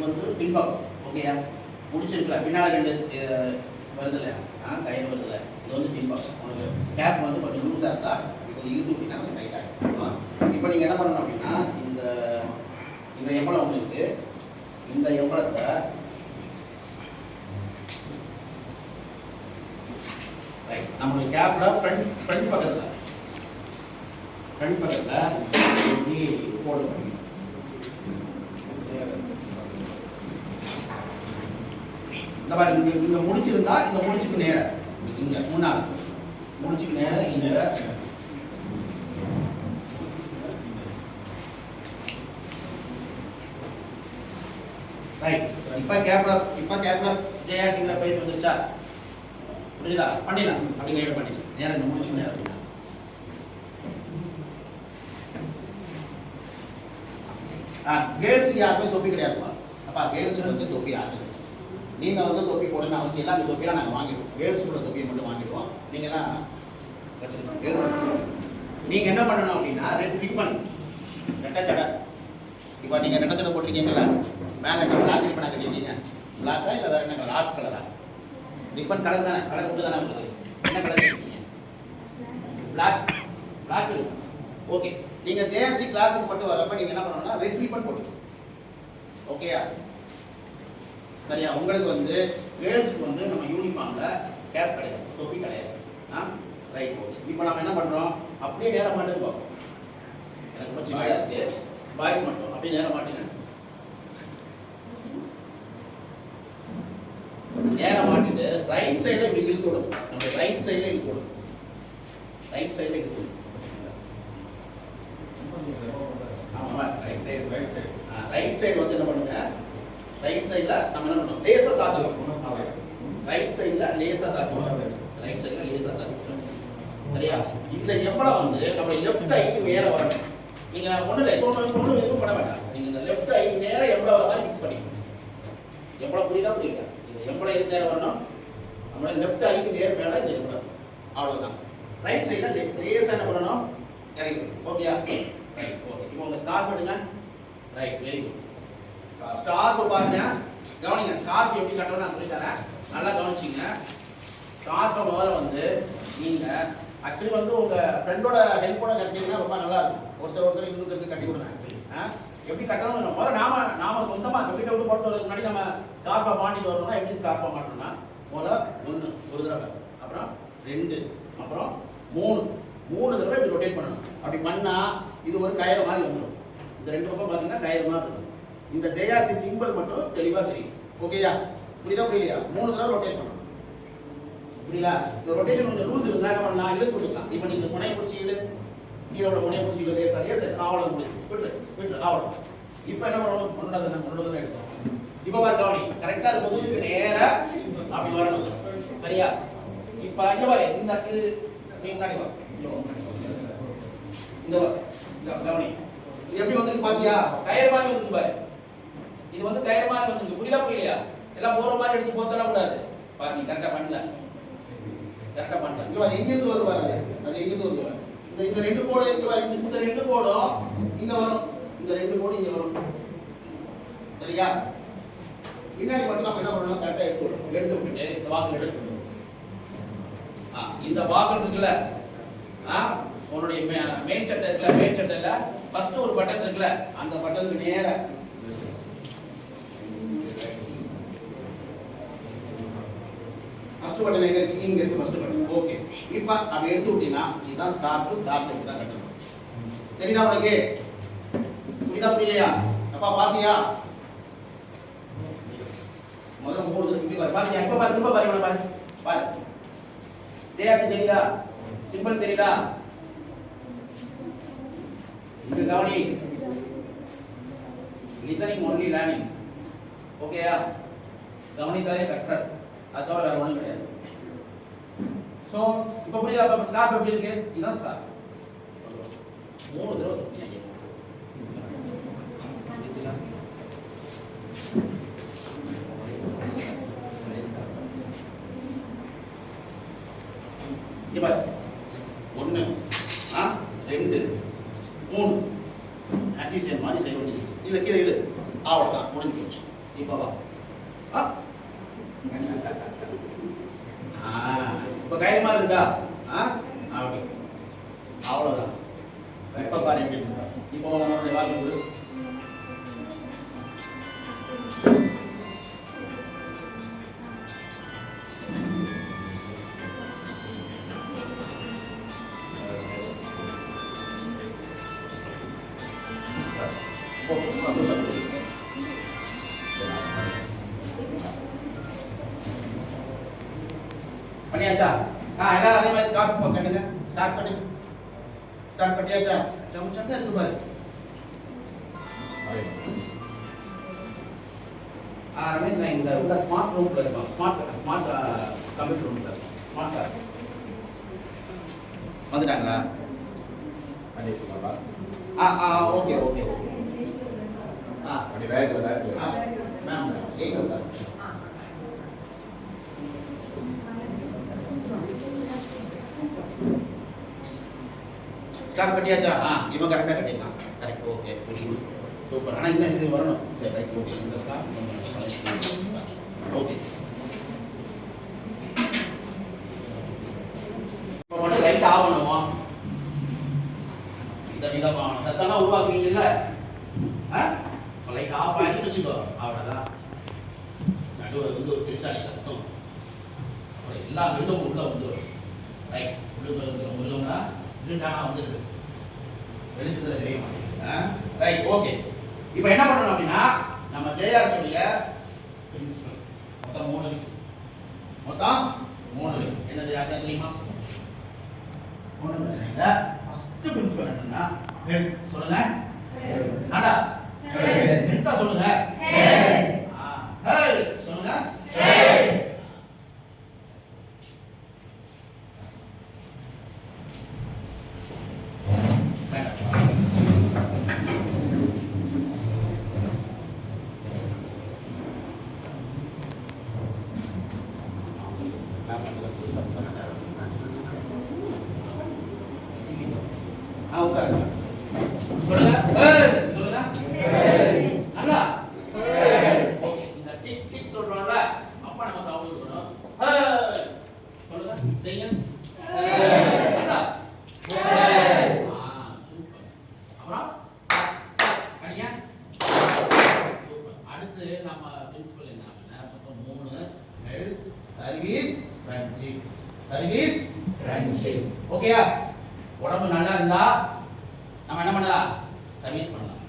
வந்து பின்பக்கம். ஓகேயா, முடிச்சிருக்கல பின்னால் 2 வருது இல்லையா, கயிறு வருது இல்லை, இது வந்து பின்பக்கம். உங்களுக்கு கேப் வந்து கொஞ்சம் லூஸாக இருந்தா இப்போ இழுத்து அப்படின்னா கொஞ்சம் டைட் ஆகிடும். இப்போ நீங்கள் என்ன பண்ணணும் அப்படின்னா இந்த எம்பளம் உங்களுக்கு இந்த எம்பளத்தை நம்மளுடைய கேப்பில் ஃப்ரண்ட் பக்கத்தில் இப்படி போடுங்க. இந்த மாதிரி இங்கே முடிச்சிருந்தா இந்த முடிச்சுக்கு நேர இங்கே முன்னால் முடிச்சுக்கு நேர இங்கே ரைட். இப்போ கேப்ல ஜெயா சிங்கிற பயிர் வந்துருச்சா, புரியுதா? பண்ணிடலாம் அப்படி நேரம் பண்ணி நேரம் இந்த முடிச்சுக்கு நேரம். கேர்ள்ஸுக்கு யாருமே தொப்பி கிடையாதுமா. அப்பா கேர்ள்ஸுக்கு வந்து தொப்பி ஆகுது. நீங்கள் வந்து தொப்பி போடணும்னு அவசியம் இல்லை. அந்த தொப்பியெல்லாம் நாங்கள் வாங்கிடுவோம். கேர்ள்ஸுக்குள்ள தொப்பியை மட்டும் வாங்கிடுவோம். நீங்கள்லாம் வச்சுருக்கோம். கேர்ள்ஸ் நீங்கள் என்ன பண்ணணும் அப்படின்னா ரிப்பன் ரெட்டை சடை. இப்போ நீங்கள் ரெட்டை சடை போட்டிருக்கீங்களா, மேலே பிளாக் ரிப்பனை கட்டிருக்கீங்க. பிளாக்கா இல்லை வேறு என்ன லாஸ்ட் கலரா? ரிப்பன் கலர் தானே, கலர் கொண்டு தானே உங்களுக்கு. என்ன கலர் கட்டிருக்கீங்க? பிளாக். ஓகே, நீங்கள் ஜேஎஃப்சி கிளாஸுக்கு மட்டும் வரப்போ நீங்கள் என்ன பண்ணணும்னா ரெட் ரிப்பன் போட்டுருக்கோம். ஓகேயா, சரியா? உங்களுக்கு வந்து கேர்ள்ஸ்க்கு வந்து நம்ம யூனிஃபார்மில் கேப் கிடையாது, தொப்பி கிடையாது. ரைட். ஓகே, இப்போ நம்ம என்ன பண்ணுறோம், அப்படியே நேரம் மாட்டுன்னு பார்ப்போம். எனக்கு கொஞ்சம் பாய்ஸ் மட்டும் அப்படியே நேரம் மாட்டுங்க. நேரம் மாட்டிட்டு ரைட் சைடில் இப்படி இழுத்து விடும். நம்ம ரைட் சைடில் இழுத்து விடும். ரைட் சைடில் இழுத்து விடும். ஆமாம், ரைட் சைடு வந்து என்ன பண்ணுங்க, ரைட் சைடில் நம்ம என்ன பண்ணோம், லேசாக சாய்ச்சுக்கணும். ரைட் சைடில் லேசாக சாய்ச்சுக்கணும். சரியா? இந்த எவ்வளோ வந்து நம்ம லெஃப்ட் ஐக்கு மேலே வரணும். நீங்கள் ஒன்றும் இல்லை, ஒன்றும் எதுவும் பண்ண வேண்டாம். நீங்கள் இந்த லெஃப்ட் ஐக்கு நேரம் எவ்வளோ வர மாதிரி ஃபிக்ஸ் பண்ணிக்கணும். எவ்வளோ புரியுதா? புரியுதா? இது எவ்வளோ எது நேரம் வரணும், நம்மளோட லெஃப்ட் ஐக்கு நேர் மேலே இது எவ்வளோ, அவ்வளோதான். ரைட் சைடில் லேசாக என்ன பண்ணணும், இறங்கிடும். ஓகேயா? ரைட். ஓகே, இப்போ உங்கள் ஸ்கார்ஃப் எடுங்க. Right, very good. ஸ்கார்ஃப் பாருங்க, கவனிங்க. ஸ்கார்ஃப் எப்படி கட்டணும் நான் சொல்லித்தரேன், நல்லா கவனிச்சிங்க. ஸ்கார்ஃபை முதல்ல வந்து நீங்கள் ஆக்சுவலி வந்து உங்கள் ஃப்ரெண்டோட ஹெல்ப்போட கட்டிங்கன்னா ரொம்ப நல்லா இருக்கும். ஒருத்தர் இன்னொருத்தருக்கு கட்டி கொடுங்க. ஆக்சுவலி எப்படி கட்டணும், முதல்ல நாம சொந்தமாக கட்டிட்டு விட்டு போட்டு வரதுக்கு முன்னாடி நம்ம ஸ்கார்ஃபை மாட்டிட்டு வரணும்னா எப்படி ஸ்கார்ஃபை மாட்டணும்னா, முதல்ல 1 ஒரு தடவை, அப்புறம் 2, அப்புறம் 3 தடவை இப்படி ரொட்டேட் பண்ணணும். அப்படி பண்ணால் இது ஒரு கயிறு மாதிரி வந்துடும். இந்த 2 பக்கம் பார்த்தீங்கன்னா கயிறு மாதிரி இருக்கும். இந்த ஜேஆர்சி சிம்பிள் மட்டும் தெளிவாக தெரியும். ஓகேயா? புரியுதா புரியலையா? 3 தடவை ரொட்டேட் பண்ணணும். புரியுதா? இந்த ரொட்டேஷன் கொஞ்சம் லூஸ் இருந்தால் என்ன பண்ணலாம், இழுத்து விட்டுக்கலாம். இப்போ நீங்கள் முனையை பிடிச்சி கீழோட முனையை பிடிச்சி லேசாக ஆவலை முடிச்சு விட்டு ஆவலை. இப்போ என்ன பண்ணணும், முன்னோட எடுக்கணும். இப்போ பாரு கவனி, கரெக்டாக அது முதுகுக்கு நேராக அப்படி வரணும். சரியா? இப்போ இங்கே பாரு, இந்த இது நீ முன்னாடி வா, இந்த கவனி, இது எப்படி வந்துருக்கு பாத்தியா? கயிறு மாதிரி வந்துருக்கு பாரு. இது வந்து கயிறு மாதிரி வந்துருக்கு. புரியுதா புரியலையா? எல்லாம் போற மாதிரி எடுத்து போத்தலாம் கூடாது. பாரு, நீ கரெக்டாக பண்ணல. இங்க எங்கிருந்து வருது பாரு, அது எங்கிருந்து வருது பாரு. இந்த 2 கோடு இங்க பாரு, இந்த 2 கோடும் இங்க வரும், இந்த 2 கோடும் இங்க வரும். சரியா? பின்னாடி மட்டும் நம்ம என்ன பண்ணணும், கரெக்டாக எடுத்து விட்டுட்டு இந்த வாக்கில் எடுத்து இந்த வாக்கில் இருக்குல்ல, உன்னுடைய மெயின் சட்டை இருக்குல்ல, மெயின் சட்டையில ஃபர்ஸ்ட் ஒரு பட்டன் இருக்குல்ல, அந்த பட்டனுக்கு நேரா ஃபர்ஸ்ட் பட்டன் எங்க இருக்கு, இங்க இருக்கு ஃபர்ஸ்ட் பட்டன். ஓகே, இப்போ அப்படி எடுத்து விட்டீங்கன்னா இதுதான் ஸ்கார்ஃப் எப்படி தான் கட்டணும். தெரியுதா உங்களுக்கு? புரியுதா புரியலையா? அப்பா பாத்தியா? முதல்ல 3 தடவை பாரு. பாத்தியா? இப்போ பாரு, திரும்ப பாரு, பாரு பாரு. ஜேஆர்சி தெரியுதா? சிம்பிள் தெரியுதா? இங்க கவனி, லிசனிங் ஒன்லி லேர்னிங். ஓகேயா? கவனித்தாலே கற்றல், அதோட வேற ஒன்றும் கிடையாது. ஸோ இப்போ புரியுதா? அப்போ ஸ்கார்ஃப் எப்படி இருக்கு? இதுதான் ஸ்கார்ஃப். 3 தடவை சொல்லுங்க. இங்க பாரு, 1 2 3 ஆக்சிஜன் மாதிரி செய்ய வேண்டியது. இல்லை கீழே இழு, அவ்வளோதான், முடிஞ்சு போச்சு. இப்போ வா. இப்போ கைமா இருக்கா? அப்படி அவ்வளோதான். இப்போ பாரு எப்படி இருக்கா. இப்போ உங்களுடைய வாழ்க்கை கொடு. பண்ணியாச்சா? எல்லாரும் அதே மாதிரி ஸ்டார்ட் பண்ணுங்க. ஸ்டார்ட் பண்ணுங்க. ஸ்டார்ட் பண்ணியாச்சா? சமச்சா இருக்கு பாரு. ரமேஷ் நான் இந்த உள்ள ஸ்மார்ட் ரூம்ல இருக்கோம். ஸ்மார்ட் கம்ப்யூட்டர் ரூம்ல ஸ்மார்ட் கிளாஸ் வந்துட்டாங்களா? பண்ணிருக்கீங்களா? Okay okay. அப்படி வேக மேம் ஏங்க சார். ஸ்டார்ட் பண்ணியாச்சா? இவன் கரெக்டாக கட்டிடலாம். Correct, okay, very good, super. ஆனால் இன்னும் இது வரணும். சரி, ரைட், ஓகே. இந்த ஸ்டார்ட் ஓகே. இப்போ மட்டும் லைட் ஆகணும். இந்த விதமான சத்தெல்லாம் உருவாக்குவீங்கல்ல, லைட் ஆஃப் ஆகிட்டு வச்சுக்கோ, அவ்வளோதான். நடுவில் வந்து ஒரு திருச்சாலி கத்தும். அப்புறம் எல்லா மிருகமும் உள்ள வந்துடும். ரைட், மிருகம்னா இருட்டானா வந்துருக்கு, வெளிச்சத்தில் தெரிய மாட்டேங்குது. Right, okay. இப்போ என்ன பண்ணணும் அப்படின்னா, நம்ம ஜேஆர் சொல்லிய பிரின்சிபல் மொத்தம் 3 இருக்கு. மொத்தம் 3 இருக்கு. என்னது யாருக்கா தெரியுமா? ஒன்றும் பிரச்சனை இல்லை. ஃபர்ஸ்ட் பிரின்சிபல் என்னன்னா ஹெட். சொல்லுங்க. நடா ஹெட்டா சொல்லுங்க. ஹெட் சொல்லுங்க. ஹெட். ஓகேயா? உடம்பு நல்லா இருந்தா நம்ம என்ன பண்ணலாம்? சர்வீஸ் பண்ணலாம்,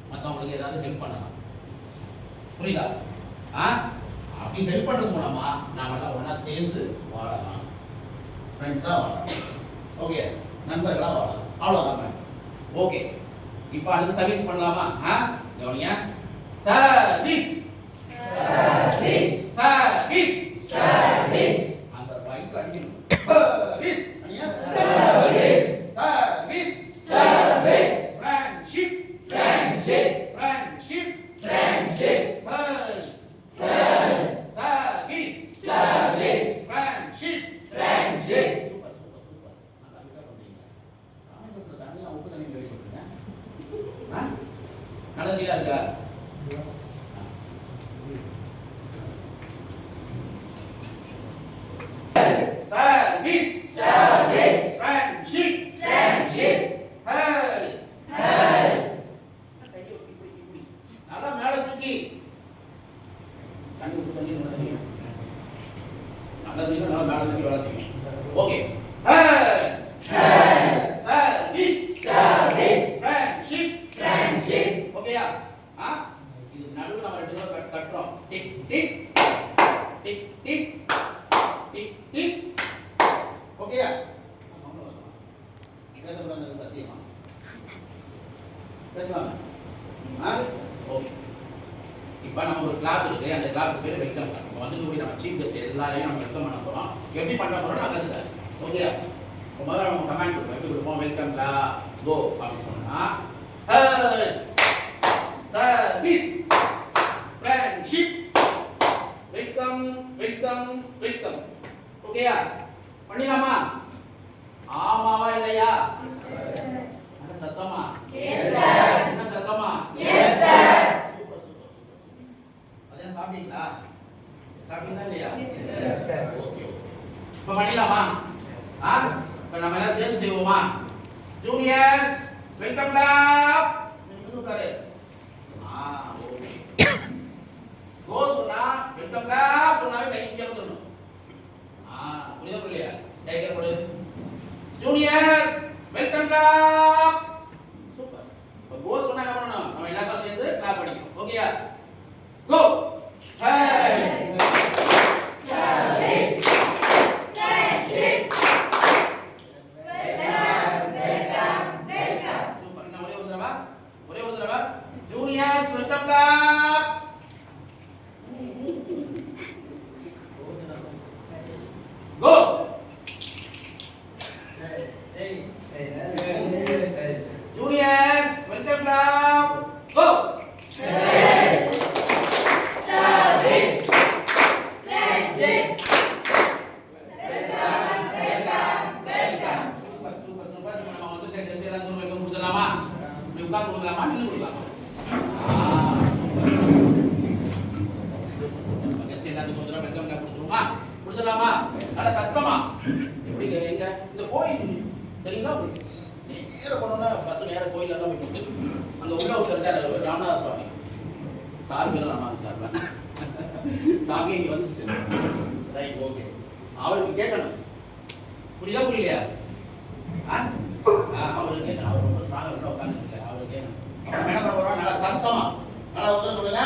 மற்றவங்களுக்கு ஏதாவது ஹெல்ப் பண்ணலாம். புரியுதா? அப்படி ஹெல்ப் பண்ணுறது மூலமா நாம எல்லாம் ஒன்றா சேர்ந்து வாழலாம், ஃப்ரெண்ட்ஸா வாழலாம். ஓகே, நண்பர்களா வாழலாம். அவ்வளோதான். ஓகே, இப்போ அடுத்து சர்வீஸ் பண்ணலாமா? கவனிங்க. Service service service service. அந்த பைக் அடிக்கணும். Service service service service. Friendship friendship friendship friendship. Service service friendship friendship. Super super super. நல்லா விட்டா பண்றீங்க. ராமேஸ்வரத்துல தண்ணிலாம் உப்பு தண்ணி வெளிய போட்டுருங்க. நல்லதுல இருக்கா? Service, service, friendship, friendship, help, help. நல்லா மேல தூக்கி தண்ணி ஊத்து, தண்ணி ஊத்து. நல்லா தூக்கி நல்லா மேல தூக்கி வளர்த்தீங்க. Okay. Service, service, friendship, friendship. ஓகேயா? இது நடுவுல நம்ம ரெண்டு பேரும் கட்டறோம். Tick tick tick tick tick tick. ஓகேயா? பேசக்கூடாது சத்தியமா? பேசலாமா? ஓகே. இப்போ நம்ம ஒரு கிளாப் இருக்கு, அந்த கிளாப் பேர் வெல்கம் கிளாப். இப்போ வந்து நம்ம சீஃப் கெஸ்ட் எல்லாரையும் நம்ம வெல்கம் பண்ண போகிறோம். எப்படி பண்ண போகிறோம் நான் கற்றுத்தரேன். ஓகேயா? இப்போ முதல்ல நம்ம கமெண்ட் கொடுப்போம். எப்படி கொடுப்போம்? வெல்கம் கிளாப் கோ அப்படின்னு சொன்னால் service friendship welcome welcome welcome. ஓகேயா? பண்ணிடலாமா? ஆமாவா இல்லையா? சத்தமா? Yes sir. என்ன சத்தமா? Yes sir. Super super. சேர்ந்து செய்வோமா? Juniors welcome clap. நின்னு பாரு. ஓகே. கோ சொன்னா வெல்கம் கிளாப் சொன்னாவே கை இங்க வந்துடணும். புரியுதா புரியலையா? டைகர் போடு. Juniors welcome clap. சூப்பர். இப்போ கோ சொன்னா என்ன பண்ணணும்? நம்ம எல்லாரும் சேர்ந்து கிளாப் அடிக்கணும். ஓகேயா? Go. Hey. Service. Friendship. Juniors, welcome clap. Go. Juniors, welcome clap. Go. Service. Friendship. Welcome. Super. நம்ம வந்து டெஸ்ட் எல்லாம் வெல்கம் கொடுக்கலாமா? இப்படி உட்கார்ந்து கொடுக்கலாமா? நின்னு கொடுக்கலாமா? புரிஞ்சலாமா? நல்ல சத்தமா எப்படி எங்க இந்த கோயில் தெரியுங்களா? நேர போனோம்னா பஸ் நேர கோயில் எல்லாம் போயிட்டு அங்க உள்ள ஒருத்தர் இருக்காரு ராமநாத சுவாமி சார் பேர் ராமநாத சார் சாமி இங்க வந்துச்சு. Right okay. அவருக்கு கேட்கணும் புரியுதா புரியலையா? அவருக்கு கேட்கணும். அவர் ரொம்ப ஸ்ட்ராங்கா உள்ள உட்காந்துருக்கல. அவருக்கு கேட்கணும். என்ன பண்ண போறோம்? நல்லா சத்தமா நல்லா உதவி சொல்லுங்க.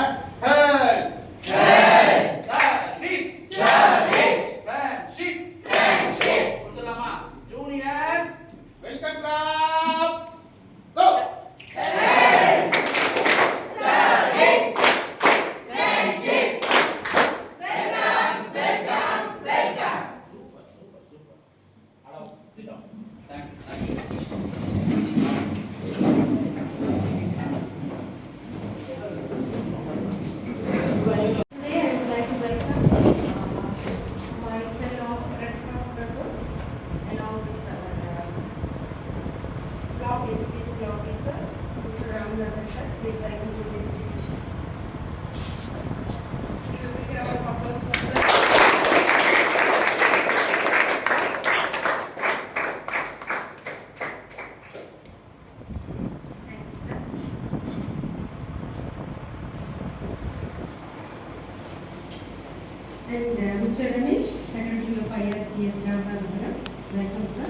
And Mr. Ramesh, Secretary of IRCS, Ramanapuram, welcome sir.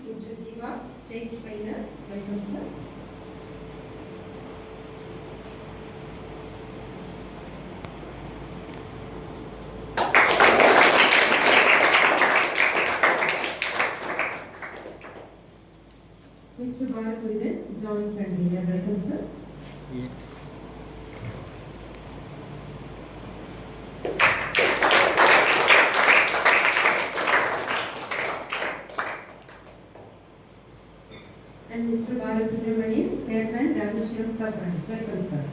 Mr. Jiva, State Trainer, welcome sir. Mr. Balakudan, Joint Convener, welcome sir. And Mr. Balasubramanian, Chairman, Rameshwaram Sub-Branch, welcome sir.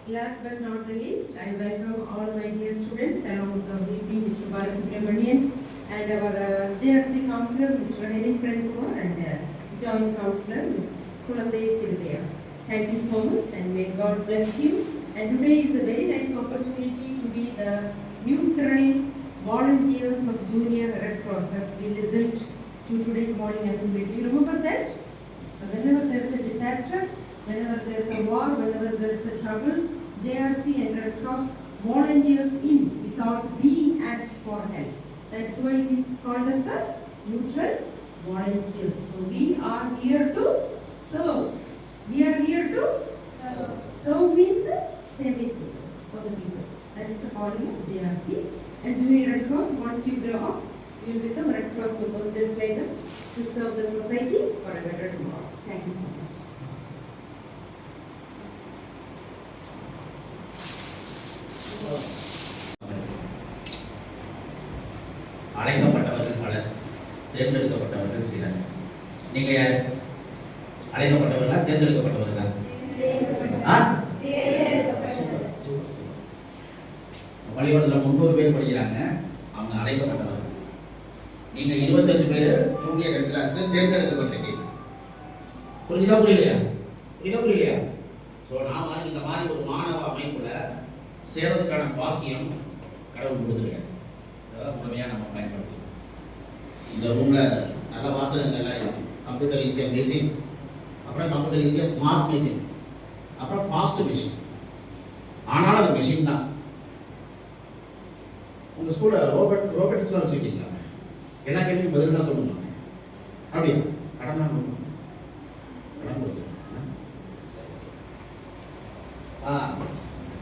Last but not the least, I welcome all my dear students along with the VP, Mr. Balasubramanian, and our JRC Councillor, Mr. Herin Prenkumar, and Joint Councillor, Ms. Kulandai Kirubaya. Thank you so much, and may God bless you. And today is a very nice opportunity to be the neutral volunteers of Junior Red Cross as we listened to today's morning assembly. Do you remember that? So whenever there is a disaster, whenever there is a war, whenever there is a trouble, JRC and Red Cross volunteers in without being asked for help. That's why it is called as the neutral volunteers. So we are here to serve. We are here to serve. Serve means service for the people. That is the calling of JRC. And Junior Red Cross, once you grow up, you will become Red Cross members just like us to serve the society for a better tomorrow. Thank you so much. அழைக்கப்பட்டவர்கள் பலர், தேர்ந்தெடுக்கப்பட்டவர்கள் சிலர். நீங்க அழைக்கப்பட்டவர்களா தேர்ந்தெடுக்கப்பட்டவர்களா? வழி பள்ளிக்கூடத்தில் 300 பேர் படிக்கிறாங்க, அவங்க அழைக்கப்பட்டவர்கள். நீங்க 25 பேர் ஜூனியர் ஹெட் கிளாஸ்க்கு தேர்ந்தெடுக்கப்பட்டிருக்கீங்க. புரியுதா புரியலையா? ஸோ நாம இந்த மாதிரி ஒரு மாணவ அமைப்புல சேர்றதுக்கான பாக்கியம் கடவுள் கொடுத்துருக்காரு. அதான் முழுமையாக நம்ம பயன்படுத்தணும். இந்த ரூம்ல நல்ல வாசகங்கள்லாம் இருக்கு. கம்ப்யூட்டர் ஈஸியாக மிஷின், அப்புறம் கம்ப்யூட்டர் ஈஸியாக ஸ்மார்ட் மிஷின், அப்புறம் ஃபாஸ்ட் மிஷின். ஆனாலும் அது மிஷின் தான். உங்கள் ஸ்கூலில் ரோபோட்டிக்ஸ்லாம் வச்சுருக்கீங்களா? எல்லா கேள்வியும் பதில் தான் சொல்லுவாங்க. அப்படியா? கடன் கொடுக்கணும்.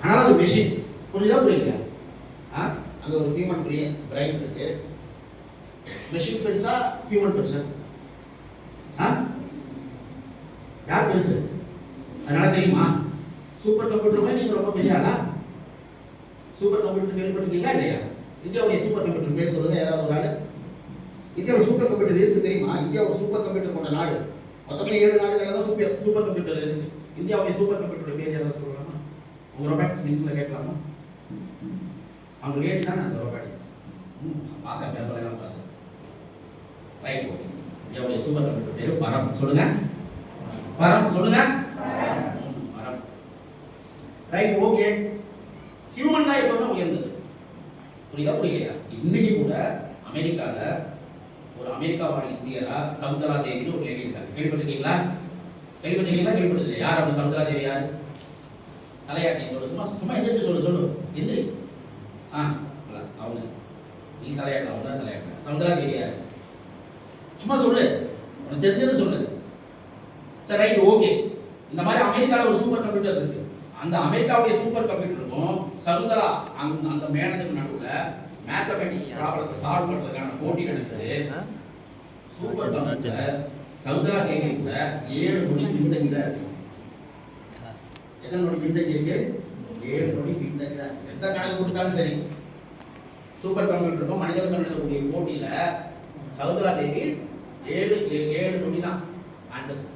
ஆனால் அது மிஷின். புரியலையா? அந்த ஒரு ஹியூமன் பிரெயின் இருக்கு. மெஷின் பெருசா, ஹியூமன் பெருசா? யார் பெருசு? அதனால தெரியுமா? சூப்பர் கம்ப்யூட்டர் நீங்க ரொம்ப பெரிய ஆளா? சூப்பர் கம்ப்யூட்டர் கேள்விப்பட்டிருக்கீங்களா இல்லையா? இந்தியாவுடைய சூப்பர் கம்ப்யூட்டர் பேர் சொல்லுங்க யாராவது ஒரு ஆளு. இந்தியாவில் சூப்பர் கம்ப்யூட்டர் இருக்கு தெரியுமா? இந்தியா ஒரு சூப்பர் கம்ப்யூட்டர் கொண்ட நாடு. மொத்தமே 7 நாடுகளில் தான் சூப்பர் கம்ப்யூட்டர் இருக்கு. இந்தியாவுடைய சூப்பர் கம்ப்யூட்டர் பேர் யாராவது சொல்லலாமா? உங்க ரொபாட்டிக்ஸ் மிஷினில் கேட்கலாமா? அவங்க கேட்டு தானே அந்த ரொபாட்டிக்ஸ் பார்த்த பேப்பர் எல்லாம் பார்த்து ரைட். ஓகே, இந்தியாவுடைய சூப்பர் கம்ப்யூட்டர் பேர் பரம். சொல்லுங்க, பரம் சொல்லுங்க. பரம். ரைட். ஓகே, ஹியூமன் தான் இப்போ தான் உயர்ந்தது. புரியலையா? இன்னைக்கு கூட அமெரிக்கால ஒரு அமெரிக்கா வாழ் இந்தியரா சவுந்தரா தேவின்னு ஒரு லேடி இருக்காங்க. கேள்விப்பட்டிருக்கீங்களா? கேள்விப்பட்டிருக்கீங்களா? யார் அவங்க சவுந்தரா தேவி? யார்? தலையாட்டி சொல்லு. சும்மா எந்திரிச்சு சொல்லு. எந்திரி. அவங்க நீ தலையாட்டலாம், அவங்க தான் தலையாட்டலாம். சவுந்தரா தேவி யார்? சும்மா சொல்லு, உனக்கு தெரிஞ்சது சொல்லு. சரி, ரைட். ஓகே, இந்த மாதிரி அமெரிக்காவில் ஒரு சூப்பர் கம்ப்யூட்டர் இருக்கு. அந்த அமெரிக்காவுடைய சூப்பர் கம்ப்யூட்டருக்கும் சவுந்தரா அந்த மேடத்துக்கு நடுவில் மேத்தமெட்டிக்ஸ் ப்ராப்ளத்தை சால்வ் பண்ணுறதுக்கான போட்டி நடக்குது. சூப்பர் கம்ப்யூட்டர் சவுந்தரா தேவி கூட 7 நொடி பின்தங்கில இருக்கு. எத்தனை நொடி பின்தங்கி இருக்கு? 7 நொடி பின்தங்கி தான். எந்த கணக்கு கொடுத்தாலும் சரி, சூப்பர் கம்ப்யூட்டருக்கும் மனிதர்கள் நடக்கக்கூடிய போட்டியில சவுந்தரா தேவி 7 நொடி தான்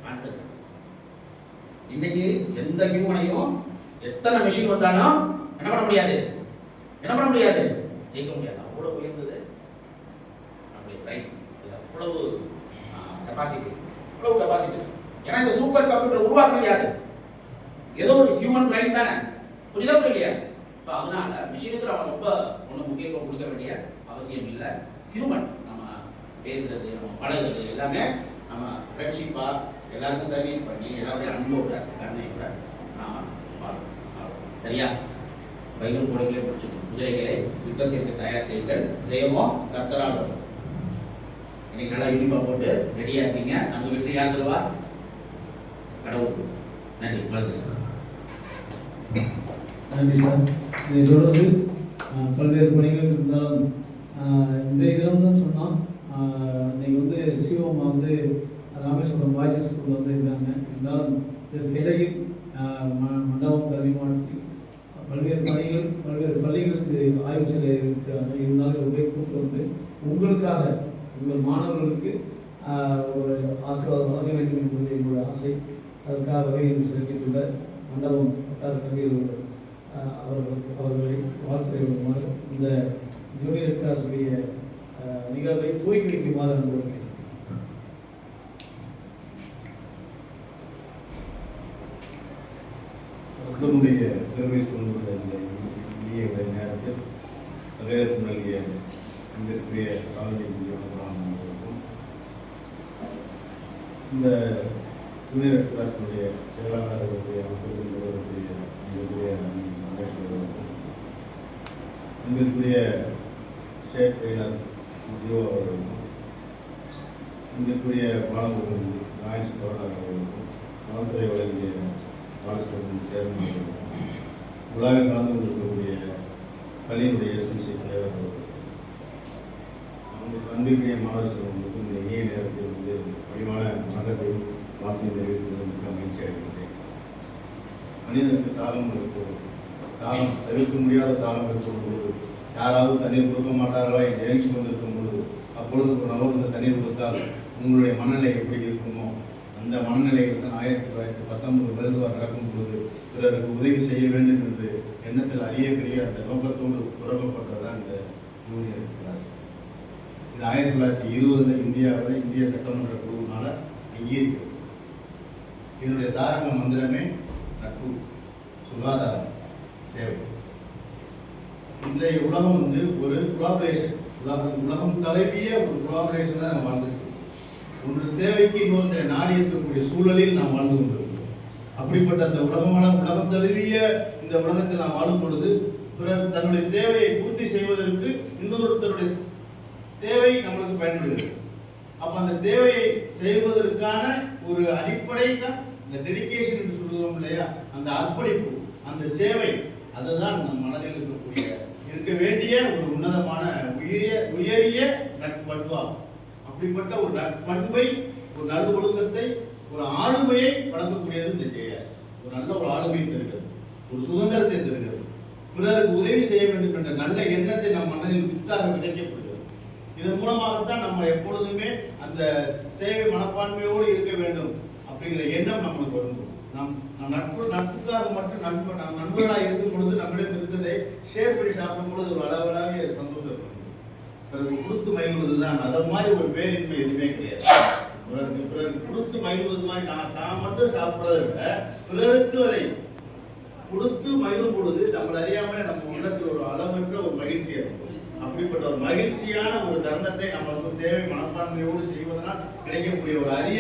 ஆன்சர். இன்னைக்கு எந்த ஹியூமனையும் எத்தனை மெஷின் வந்தாலும் என்ன பண்ண முடியாது? ஜெயிக்க முடியாது. அவ்வளவு உயர்ந்தது நம்மளுடைய பிரைன். அவ்வளவு கெப்பாசிட்டி. ஏன்னா இந்த சூப்பர் கம்ப்யூட்டர் உருவாக்குறது யாரு? ஏதோ ஒரு ஹியூமன் பிரைன் தானே. புரியலையா? அதனால மிஷினுக்கு நம்ம ரொம்ப ஒன்றும் முக்கியத்துவம் கொடுக்க வேண்டிய அவசியம் இல்லை. ஹியூமன் நம்ம பேசுறது, நம்ம பழகுறது எல்லாமே நம்ம ஃப்ரெண்ட்ஷிப்பா எல்லாருக்கும் சர்வீஸ் பண்ணி எல்லாருடைய அன்போட கருணையோட நாம வாழணும். சரியா? பைபிள் கோடைகளே படிச்சுக்கணும். குதிரைகளை யுத்தத்திற்கு தயார் செய்யுங்கள், ஜெயமோ கர்த்தரால் வரும். இன்னைக்கு நல்லா யூனிஃபார்ம் போட்டு ரெடியா இருக்கீங்க. நம்ம வெற்றி யார் தருவா? கடவுள். நன்றி. நன்றி சார். இதை தொடர்ந்து பல்வேறு பணிகள் இருந்தாலும் இந்த தினம் தான் சொன்னால் இன்னைக்கு சிவமா ராமேஸ்வரம் பாய்ஸ் ஸ்கூலில் இருக்காங்க. இருந்தாலும் இதற்கு இடையில் மண்டபம் கல்வி மாவட்டத்தில் பல்வேறு பணிகள் பல்வேறு பள்ளிகளுக்கு ஆய்வு செய்ய இருக்கிறாங்க. இருந்தாலும் ஒரு கூட்டு உங்களுக்காக உங்கள் மாணவர்களுக்கு ஒரு ஆசீர்வாதம் வழங்க வேண்டும் என்பது என்னுடைய ஆசை. அதற்காகவே இந்த செலுத்தியுள்ள மண்டபம் வட்டார கல்வியில் அவர்களை வாழ்த்துறையுமாறு இந்த ஜூனியர் கிளாஸுடைய நிகழ்வை துவக்கி வைக்குமாறு அன்பு. உடனுடைய பெருமை சொல்லுகிற இந்த இந்திய நேரத்தில் வரவேற்பு நல்கிய இந்திய காலனி அவர்களுக்கும் இந்த ஜூனியர் கிளாஸுடைய செயலாளர்களுடைய அன்புடைய அன்பிற்குரிய ஸ்டேட் ட்ரெயினர் ஜியோ அவர்களுக்கும் அன்பிற்குரிய மாணவர்கள் ராயன்ஸ் கவர்னர் அவர்களுக்கும் நலத்துறை வழங்கிய பாலசுப்ரமணியன் சேர்மன் அவர்களுக்கும் விழாவில் கலந்து கொண்டிருக்கக்கூடிய பள்ளியினுடைய எஸ்எம்சி தலைவர் அவர்களுக்கும் அன்பிற்குரிய மாணவர் செல்வங்களுக்கும் இந்த இணைய நேரத்தில் வலிமான வணக்கத்தையும் வார்த்தையை தெரிவிப்பது மிக மகிழ்ச்சி அடைகின்றேன். மனிதனுக்கு தாகம் இருக்கும், தாகம் தவிர்க்க முடியாத தாகம் இருக்கும் பொழுது யாராவது தண்ணீர் கொடுக்க மாட்டார்களா என்று ஏங்கி கொண்டிருக்கும் பொழுது அப்பொழுது ஒரு நபர் இந்த தண்ணீர் கொடுத்தால் உங்களுடைய மனநிலை எப்படி இருக்குமோ அந்த மனநிலையில் தான் 1919 வெள்ளம் நடக்கும் பொழுது பிறருக்கு உதவி செய்ய வேண்டும் என்று எண்ணத்தில் அறிய பெரிய அந்த நோக்கத்தோடு தொடங்கப்பட்டதுதான் இந்த ஜூனியர் கிளாஸ். இது 1920 இந்தியாவில் இந்திய சட்டமன்ற குழுவினால அங்கீகரிக்கும். இதனுடைய தாரக மந்திரமே நட்பு, சுகாதாரம், சேவை. இன்றைய உலகம் வந்து ஒரு கொலாபரேஷன், உலகம் தழுவிய ஒரு கொலாபரேஷன் தான் நம்ம வாழ்ந்துட்டு இருக்கோம். ஒன்று தேவைக்கு இன்னொரு நாடி இருக்கக்கூடிய சூழலில் நாம் வாழ்ந்து கொண்டிருக்கிறோம். அப்படிப்பட்ட அந்த உலகம் தழுவிய இந்த உலகத்தில் நாம் வாழும் பொழுது பிறர் தன்னுடைய தேவையை பூர்த்தி செய்வதற்கு இன்னொருத்தருடைய தேவை நம்மளுக்கு பயன்படுகிறது. அப்ப அந்த தேவையை செய்வதற்கான ஒரு அடிப்படை தான் இந்த டெடிகேஷன் என்று சொல்லுவோம் இல்லையா, அந்த அர்ப்பணிப்பு, அந்த சேவை, அதுதான் நம் மனதில் இருக்க வேண்டிய ஒரு உன்னதமான உயரிய நட்பண்பாகும். அப்படிப்பட்ட ஒரு நட்பண்பை, ஒரு நல்ல ஒழுக்கத்தை, ஒரு ஆளுமையை வழங்கக்கூடியது இந்த ஜேஎஸ். ஒரு நல்ல ஒரு ஆளுமையை தருகிறது, ஒரு சுதந்திரத்தை தருகிறது, பிறருக்கு உதவி செய்ய வேண்டும் என்ற நல்ல எண்ணத்தை நம் மனதில் வித்தாக விதைக்கப்படுகிறது. இதன் மூலமாகத்தான் நம்ம எப்பொழுதுமே அந்த சேவை மனப்பான்மையோடு இருக்க வேண்டும் அப்படிங்கிற எண்ணம் நம்மளுக்கு வரும். நம் நட்புக்காக மட்டும் நண்பர்களாக இருக்கும் பொழுது நம்மிடம் இருக்கிறதை ஷேர் பண்ணி சாப்பிடும் பொழுது ஒரு அளவலாக சந்தோஷம் இருக்கும். பிறகு கொடுத்து மகிழ்வதுதான். அதை மாதிரி ஒரு பேரின்மை எதுவுமே கிடையாது. பிறருக்கு கொடுத்து மகிழ்வது மாதிரி நான் மட்டும் சாப்பிட்றதை விட பிறருக்கு அதை கொடுத்து மகிழும் பொழுது நம்மளை அறியாமலே நம்ம உள்ளத்தில் ஒரு அளவற்ற ஒரு மகிழ்ச்சி இருக்கும். அப்படிப்பட்ட ஒரு மகிழ்ச்சியான ஒரு தருணத்தை நம்மளுக்கு சேவை மனப்பான்மையோடு செய்வதனால் கிடைக்கக்கூடிய ஒரு அரிய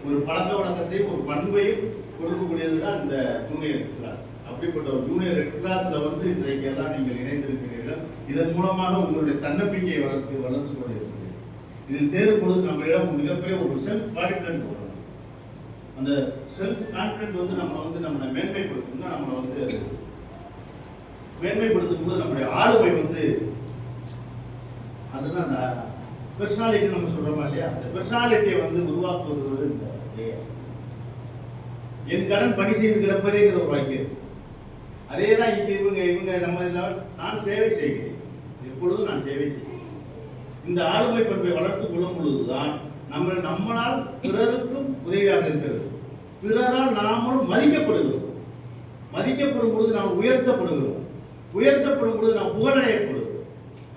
ஒரு பழக்க வழக்கத்தையும் ஒரு பண்பையும் கொடுக்கக்கூடியதுதான் இந்த ஜூனியர் கிளாஸ். அப்படிப்பட்ட ஒரு ஜூனியர் கிளாஸ்ல வந்து இன்றைக்கு எல்லாம் நீங்கள் இணைந்திருக்கிறீர்கள். இதன் மூலமாக உங்களுடைய தன்னம்பிக்கையை வளர்த்து கொண்டிருக்கிறீர்கள். இதில் சேரும் பொழுது நம்மளிடம் மிகப்பெரிய ஒரு செல்ஃப் கான்ஃபிடென்ட் வரும். அந்த செல்ஃப் கான்ஃபிடென்ட் வந்து நம்மளை மேன்மைப்படுத்தும். நம்மளை வந்து மேன்மைப்படுத்தும் போது நம்முடைய ஆளுமை வந்து அதுதான் அந்த பெர்சனாலிட்டி நம்ம சொல்றோமா இல்லையா, அந்த பெர்சனாலிட்டியை வந்து உருவாக்குவது இந்த ஜேஎஸ். என் கடன் பணி செய்து கிடப்பதேங்கிற ஒரு வாக்கியம். அதே தான் இவங்க நம்ம நான் சேவை செய்கிறேன், எப்பொழுதும் நான் சேவை செய்கிறேன். இந்த ஆளுமை பண்பை வளர்த்துக் கொள்ளும் பொழுதுதான் நம்மளால் பிறருக்கும் உதவியாக இருக்கிறது. பிறரால் நாமும் மதிக்கப்படுகிறோம். மதிக்கப்படும் பொழுது நாம் உயர்த்தப்படுகிறோம். உயர்த்தப்படும் பொழுது நாம் புகழடையப்படுகிறோம்.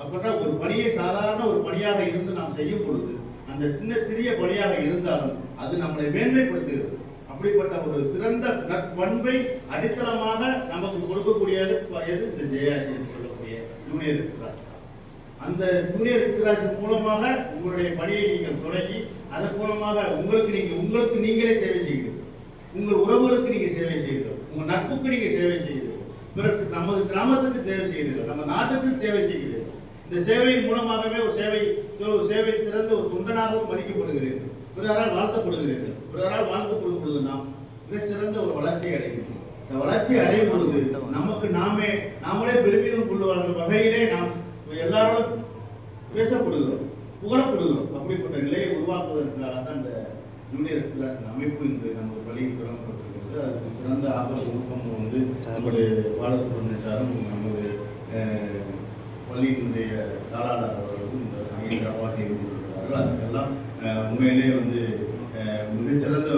அப்படின்னா ஒரு பணியை சாதாரண ஒரு பணியாக இருந்து நாம் செய்யும் பொழுது அந்த சிறிய பணியாக இருந்தாலும் அது நம்மளை மேன்மைப்படுத்துகிறது. அப்படிப்பட்ட ஒரு சிறந்த நட்பண்பை அடித்தளமாக நமக்கு கொடுக்கக்கூடியது இந்த ஜேஎஸ் என்று சொல்லக்கூடிய ஜூனியர் கிளாஸ். அந்த ஜூனியர் கிளாஸ் மூலமாக உங்களுடைய பணியை நீங்கள் தொடங்கி அதன் மூலமாக உங்களுக்கு நீங்களே சேவை செய்கிறீர்கள். உங்கள் உறவுகளுக்கு நீங்க சேவை செய்கிறீர்கள். உங்க நட்புக்கு நீங்க சேவை செய்கிறீர்கள். பிறகு நமது கிராமத்துக்கு சேவை செய்கிறீர்கள். நம்ம நாட்டுக்கு சேவை செய்கிறீர்கள். இந்த சேவையின் மூலமாகவே ஒரு சேவை சிறந்த ஒரு தொண்டனாகவும் மதிக்கப்படுகிறீர்கள். பிறரால் வாழ்த்தப்படுகிறீர்கள். பிறரால் வாழ்த்தப்படும் பொழுது நாம் மிகச்சிறந்த ஒரு வளர்ச்சியை அடைகிறோம். இந்த வளர்ச்சியை அடையும் பொழுது நமக்கு நாமளே பெருமிதம் கொள்ளுவாங்க வகையிலே நாம் எல்லாரும் பேசப்படுகிறோம், புகழப்படுகிறோம். அப்படிப்பட்ட நிலையை உருவாக்குவதற்காக தான் இந்த ஜூனியர் கிளாஸ் அமைப்பு இன்று நமது பள்ளியில் தொடங்கப்பட்டிருக்கிறது. அதுக்கு சிறந்த ஆபத்து நுட்பம் வந்து நமது பாலசுப்ரமணிய சாரும் நமது பள்ளியினுடைய தாளாளர் அவர்களும் இந்த பணியை சிறப்பாக செய்து கொண்டிருக்கிறார்கள். அதுக்கெல்லாம் உண்மையிலே வந்து மிகச்சிறந்த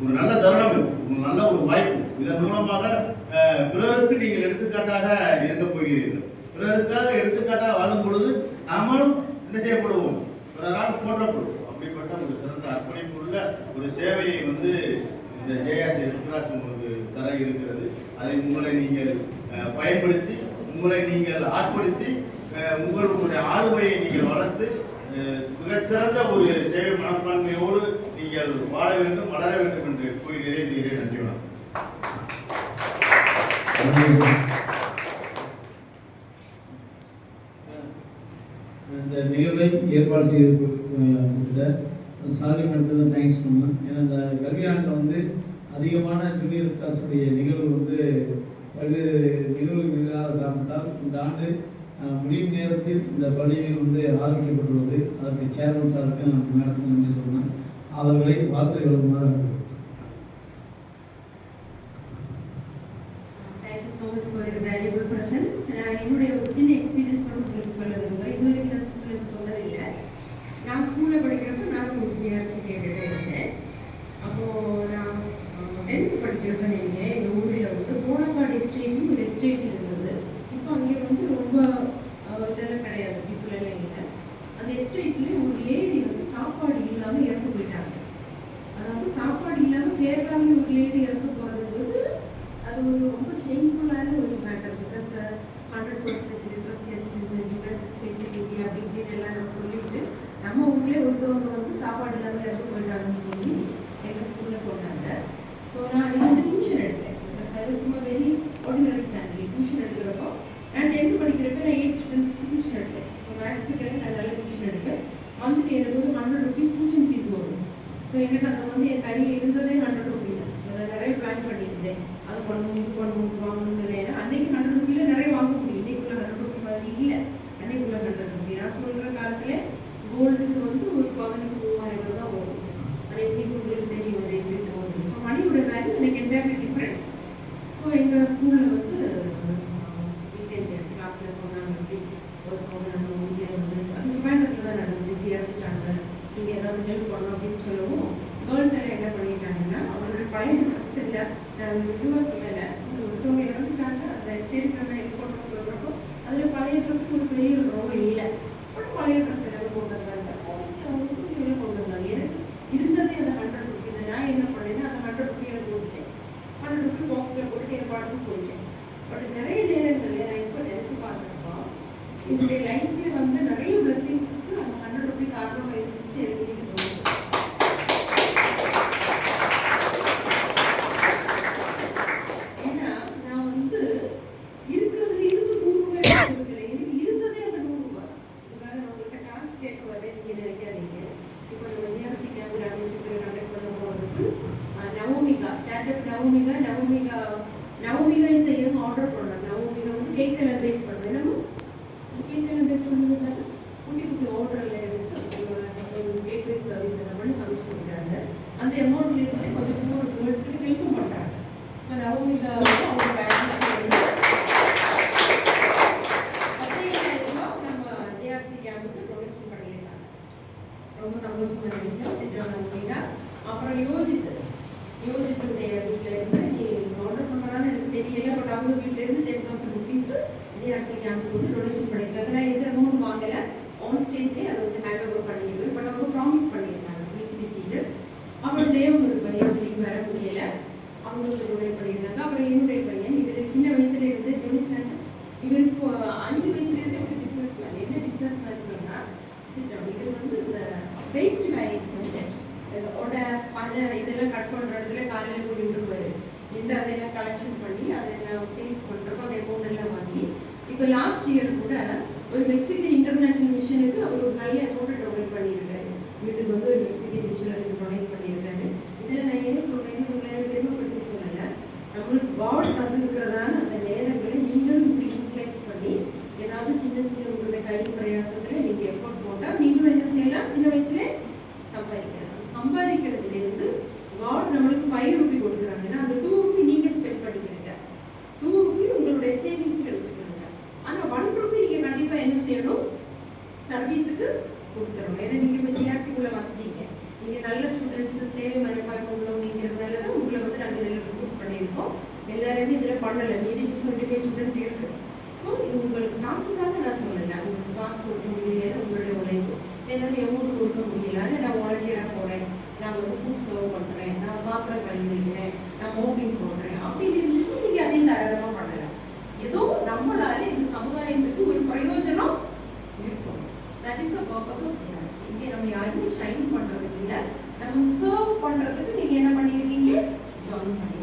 ஒரு நல்ல தருணம், ஒரு நல்ல ஒரு வாய்ப்பு. இதன் மூலமாக பிறருக்கு நீங்கள் எடுத்துக்காட்டாக இருக்க போகிறீர்கள். பிறருக்காக எடுத்துக்காட்டாக வாழும் பொழுது நாமளும் என்ன செய்யப்படுவோம், பிறரால் போற்றப்படுவோம். அப்படிப்பட்ட ஒரு சிறந்த அர்ப்பணிப்புள்ள ஒரு சேவையை வந்து இந்த ஜேஎஸ் எதிர்கிளாஸ் உங்களுக்கு தர இருக்கிறது. அதை உங்களை நீங்கள் பயன்படுத்தி, உங்களை நீங்கள் ஆட்படுத்தி, உங்களுடைய ஆளுமையை நீங்கள் வளர்த்து மிகச்சிறந்த ஒரு சேவை மனப்பான்மையோடு நீங்கள் வாழ வேண்டும், வளர வேண்டும் என்று கூறுகிறேன். நன்றி வணக்கம். இந்த நிகழ்வை ஏற்பாடு செய்த சாலி மட்டும் தான் தேங்க்ஸ் பண்ணணும். ஏன்னா இந்த கல்வியாண்டில் வந்து அதிகமான ஜூனியர் கிளாஸுடைய நிகழ்வு வந்து பல்வேறு நிகழ்வுகள் இல்லாத காரணத்தால் இந்த ஆண்டு முடியும் நேரத்தில் இந்த பள்ளியில் வந்து ஆரம்பிக்கப்பட்டுள்ளது. அதற்கு சேர்மன் சாருக்கு மேடத்துக்கு நன்றி சொன்னேன். அவர்களை வாழ்த்து எழுதுமாறு. என்னுடைய ஒரு சின்ன எக்ஸ்பீரியன்ஸ் மட்டும் உங்களுக்கு சொல்ல விரும்புகிறேன். இது வரைக்கும் நான் ஸ்கூலில் சொன்னதில்லை. நான் ஸ்கூலில் படிக்கிறப்ப நான் ஒரு ஜிஆர்சி கேட்டுகிட்டே இருந்தேன். அப்போது நான் 10th படிக்கிறப்ப நினைக்கிறேன் எங்கள் ஊரில் வந்து கிளாஸ்லேயே ஒருத்தவங்க வந்து சாப்பாடு இல்லாமல் இறந்து போயிட்டாங்கன்னு சொல்லி எங்கள் ஸ்கூலில் சொன்னாங்க. ஸோ நான் வந்து டியூஷன் எடுத்தேன். பிகாஸ் ஐ வாஸ் சும்மா வெரி ஆர்டினரி ஃபேமிலி. டியூஷன் எடுக்கிறப்போ நான் 10th படிக்கிறப்ப நான் 8 ஸ்டூடெண்ட்ஸ்க்கு டியூஷன் எடுத்தேன். ஸோ மேக்ஸுக்கு நான் நல்ல டியூஷன் எடுப்பேன். மந்த்லி எனக்கு வந்து 100 rupees டியூஷன் ஃபீஸ் வரும். ஸோ எனக்கு அந்த வந்து என் கையில் இருந்ததே 100 rupees தான். நான் நிறைய பிளான் பண்ணியிருந்தேன். அது பண்ணணும், இது பண்ணணும், இது வாங்கணும்னு. ஏன்னா அன்னைக்கு 100 rupees நிறைய வாங்க முடியும். இன்னைக்குள்ள 100 rupees மாதிரி இல்லை. அன்னைக்குள்ள 100 rupees. நான் சொல்கிற காலத்தில் கோல்டுக்கு வந்து ஒரு பவனுக்கு 3000 தான் வரும். ஆனால் இன்னைக்கு உங்களுக்கு தெரியும் அது எப்படி போகுது. ஸோ மணியோட வேல்யூ எனக்கு என்டையர்லி டிஃப்ரெண்ட். ஸோ எங்கள் ஸ்கூலில் வந்து கிளாஸில் சொன்னாங்க, இப்படி ஒருத்தவங்க நம்ம ஊரில் வந்து அது ட்ரிவாண்டத்தில் தான் நடந்தது, இப்படி இறந்துட்டாங்க, நீங்கள் ஏதாவது ஹெல்ப் பண்ணணும் அப்படின்னு சொல்லவும் கேர்ள்ஸ் எல்லாம் என்ன பண்ணிட்டாங்கன்னா அவங்களோட பழைய ட்ரெஸ் இல்லை, நான் இதுவாக சொல்லலை, ஒருத்தவங்க இறந்துட்டாங்க அந்த எஸ்டேட்டுக்கான ஹெல்ப் பண்ணணும்னு சொல்கிறப்போ அதில் பழைய ட்ரெஸ்ஸுக்கு ஒரு பெரிய ரோல் இல்லை. அப்புறம் பழைய ட்ரெஸ் எல்லாம் கொண்டு வந்தாங்க, இவ்வளோ கொண்டு வந்தாங்க. எனக்கு இருந்ததே அந்த 100 rupees. நான் என்ன பண்ணேன்னா அந்த 100 rupees எனக்கு கொடுத்துட்டேன். 100 rupees பாக்ஸில் போட்டு என் பாட்டுக்கு போயிட்டேன். பட் நிறைய நேரங்களில் நான் இப்போ நினச்சி பார்க்குறப்போ என்னுடைய லைஃப்பில் வந்து நிறைய பிளெஸிங்ஸுக்கு அந்த 100 rupees காரணமாக இருந்துச்சு எனக்கு இன்னைக்கு தோணுது. ஏன்னா நான் வந்து இருக்கிறதுல இருந்து 100 ரூபாய் கொடுக்கல, எனக்கு இருந்ததே அந்த 100 ரூபாய். இதுக்காக நான் உங்கள்கிட்ட காசு கேட்க வரேன் நீங்கள் நினைக்காதீங்க. இப்போ நம்ம ஜிஆர்சி கேம்ப் ராமேஸ்வரத்தில் கண்டக்ட் பண்ண போகிறதுக்கு Naomika stand up Naomika is a young entrepreneur. Naomika வந்து கேக் எல்லாம் பேக் பண்ணுவேன். நம்ம கேக் எல்லாம் பேக் பண்ணுறது குட்டி குட்டி ஆர்டரில் எடுத்து பேக்கரி சர்வீஸ் எல்லாம் பண்ணி சமைச்சு கொடுக்குறாங்க. அந்த அமௌண்ட்ல இருந்து கொஞ்சம் more வேர்ட்ஸுக்கு ஹெல்ப்பும் பண்ணுறாங்க. ஸோ நவோமிகா வந்து அவங்க பேரண்ட்ஸ் வந்து 10,000 ரூபாய் நம்ம ஜிஆர்சி கேம்புக்கு டொனேஷன் பண்ணியிருக்காங்க. ரொம்ப சந்தோஷமான விஷயம். சிட்ரம் நவோமிகா. அப்புறம் யோசித்துடைய வீட்டில் இருந்து நீ ஆர்டர் பண்ணுறான்னு எனக்கு தெரியல, பட் அவங்க வீட்டில் இருந்து 10,000 rupees ஜிஆர்சி கேம்புக்கு வந்து டொனேஷன் பண்ணியிருக்காங்க. நான் எந்த அமௌண்ட் வாங்கலை, ஆன் ஸ்டேஜ்லேயே அதை வந்து ஹேண்ட் ஓவர் பண்ணிடுவேன். பட் அவங்க ப்ராமிஸ் பண்ணியிருந்தாங்க பிசிபிசின்னு. அப்புறம் தேவனூர் பையன் அப்படிக்கு வர முடியலை, அவங்களுக்கு டொனேட் பண்ணியிருந்தாங்க. அப்புறம் என்னுடைய பையன் இவர் சின்ன வயசுல இருந்து நியூசிலாந்து, இவருக்கு 5 வயசுலேருந்து பிஸ்னஸ் மேன். என்ன பிஸ்னஸ் மேன் சொன்னால் இவர் வந்து இந்த வேஸ்ட் மேனேஜ்மெண்ட், பண்ண இதெல்லாம் கட் பண்ணுற இடத்துல காலையில் போய் விட்டுருவாரு. இந்த அதெல்லாம் கலெக்ஷன் பண்ணி அதெல்லாம் சேல்ஸ் பண்ணுறப்போ அந்த அமௌண்ட் எல்லாம் வாங்கி இப்போ லாஸ்ட் இயர் கூட ஒரு மெக்சிகன் இன்டர்நேஷனல் மிஷனுக்கு அவர் ஒரு நல்ல அமௌண்ட்டை டொனேட் பண்ணியிருக்காரு. வீட்டுக்கு வந்து ஒரு மெக்சிகன் மிஷனருக்கு டொனேட் பண்ணியிருக்காரு. இதில் நான் என்ன சொல்கிறேன்னு உங்களை பெருமைப்படுத்தி சொல்லலை, நம்மளுக்கு காட் தந்துருக்கிறதான அந்த நேரங்களை நீங்களும் இப்படி யூட்டிலைஸ் பண்ணி ஏதாவது சின்ன சின்ன உங்களுடைய கை பிரயாசத்தில் நீங்கள் எஃபோர்ட் போட்டால் நீங்களும் என்ன செய்யலாம், சின்ன வயசுல சம்பாதிக்கலாம். சம்பாதிக்கிறதுலேருந்து காட் நம்மளுக்கு 5 rupees கொடுக்குறாங்கன்னா அந்த 2 rupees நீங்கள் ஸ்பெண்ட் பண்ணிக்கிறீங்க, 2 rupees உங்களுடைய சேவிங்ஸில் வச்சுக்கிறீங்க. ஆனால் 1 rupee நீங்கள் கண்டிப்பாக என்ன செய்யணும், சர்வீஸுக்கு கொடுத்துடணும். ஏன்னா நீங்கள் இப்போ ஜிஆர்சிக்குள்ளே வந்துட்டீங்க, நீங்கள் நல்ல ஸ்டூடெண்ட்ஸு சேவை மனப்பான்மை உள்ளவங்கிறதுனால தான் உங்களை வந்து நாங்கள் இதில் ரிக்ரூட் பண்ணியிருக்கோம். எல்லாருமே இதில் பண்ணலை, மீதி 275 ஸ்டூடெண்ட்ஸ் இருக்குது. ஸோ இது உங்களுக்கு காசுக்காக நான் சொல்லலை, உங்களுக்கு காசு கொடுக்க முடியல, உங்களுடைய உழைப்பு. என்னால் அமௌண்ட் கொடுக்க முடியலன்னு நான் வாலண்டியராக போகிறேன், நான் வந்து ஃபுட் சர்வ் பண்ணுறேன், நான் பாத்திரம் கழுவி வைக்கிறேன், நான் மோப்பிங் போடுறேன், அப்படி இருந்துச்சு நீங்கள் அதையும் தாராளமாக பண்ணலாம். ஏதோ நம்மளால இந்த சமுதாயத்துக்கு ஒரு பிரயோஜனம் இருக்கும். That is the purpose of GRC. இங்கே நம்ம யாருமே ஷைன் பண்ணுறதுக்கு இல்லை, நம்ம சர்வ் பண்ணுறதுக்கு நீங்கள் என்ன பண்ணியிருக்கீங்க, ஜாயின் பண்ணி